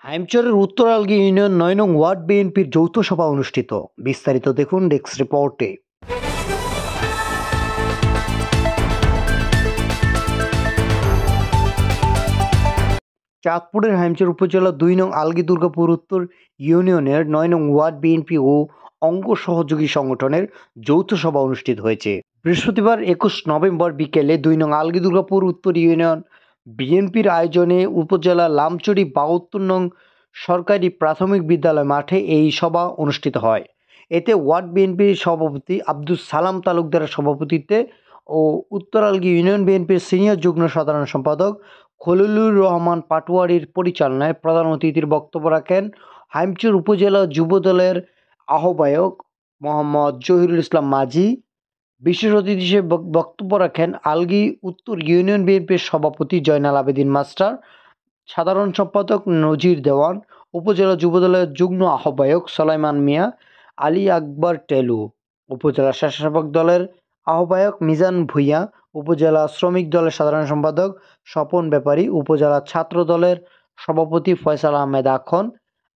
হাইমচরের উত্তর algae union ৯ নং word বিএনপির যৌথ সভা অনুষ্ঠিত। বিস্তারিত দেখুন ডেস্ক রিপোর্টে। চাঁদপুরের হাইমচর উপজেলা ২ নং আলগী দুর্গাপুর উত্তর ইউনিয়নের ৯ নং ওয়ার্ড বিএনপি ও অঙ্গ সহযোগী সংগঠনের যৌথ সভা অনুষ্ঠিত হয়েছে। বৃহস্পতিবার ২১ নভেম্বর বিকেলে ২ নং আলগী দুর্গাপুর উত্তর ইউনিয়ন বিএনপির আয়োজনে উপজেলা লামচড়ি ৭২ নং সরকারি প্রাথমিক বিদ্যালয় মাঠে এই সভা অনুষ্ঠিত হয়। এতে ওয়ার্ড বিএনপির সভাপতি আব্দুস সালাম তালুকদারের সভাপতিত্বে ও উত্তর আলগী ইউনিয়ন বিএনপির সিনিয়র যুগ্ম সাধারণ সম্পাদক খলিলুর রহমান পাটোয়ারির পরিচালনায় প্রধান অতিথির বক্তব্য রাখেন হাইমচর উপজেলা যুবদলের আহ্বায়ক মোহাম্মদ জহিরুল ইসলাম মাঝি। বিশেষ অতিথি হিসেবে বক্তব্য রাখেন আলগী উত্তর ইউনিয়ন বিএনপির সভাপতি জয়নাল আবেদিন মাস্টার, সাধারণ সম্পাদক নজির দেওয়ান, উপজেলা যুবদলের যুগ্ম আহ্বায়ক সলাইমান মিয়া, আলী আকবর টেলু, উপজেলা স্বেচ্ছাসেবক দলের আহ্বায়ক মিজান ভুঁইয়া, উপজেলা শ্রমিক দলের সাধারণ সম্পাদক স্বপন ব্যাপারী, উপজেলা ছাত্র দলের সভাপতি ফয়সাল আহমেদ আখন,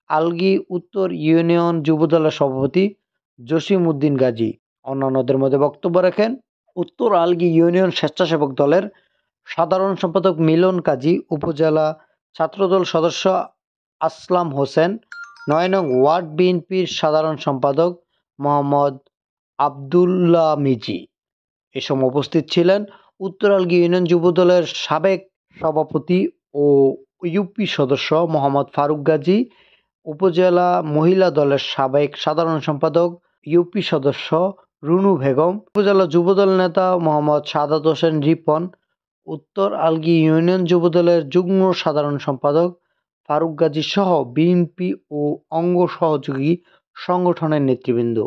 আলগী উত্তর ইউনিয়ন যুবদলের সভাপতি জসিম উদ্দিন গাজী। অন্যান্যদের মধ্যে বক্তব্য রাখেন উত্তর আলগী ইউনিয়ন স্বেচ্ছাসেবক দলের সাধারণ সম্পাদক মিলন কাজী, উপজেলা ছাত্রদল সদস্য আসলাম হোসেন, ৯ নং ওয়ার্ড বিএনপির সাধারণ সম্পাদক মোহাম্মদ আবদুল্লাহ মিজি। এ সময় উপস্থিত ছিলেন উত্তর আলগী ইউনিয়ন যুবদলের সাবেক সভাপতি ও ইউপি সদস্য মোহাম্মদ ফারুক গাজী, উপজেলা মহিলা দলের সাবেক সাধারণ সম্পাদক ইউপি সদস্য রুনু বেগম, উপজেলা যুবদল নেতা মোহাম্মদ সাদাত হোসেন রিপন, উত্তর আলগী ইউনিয়ন যুবদলের যুগ্ম সাধারণ সম্পাদক ফারুক গাজী সহ বিএনপি ও অঙ্গ সহযোগী সংগঠনের নেতৃবৃন্দ।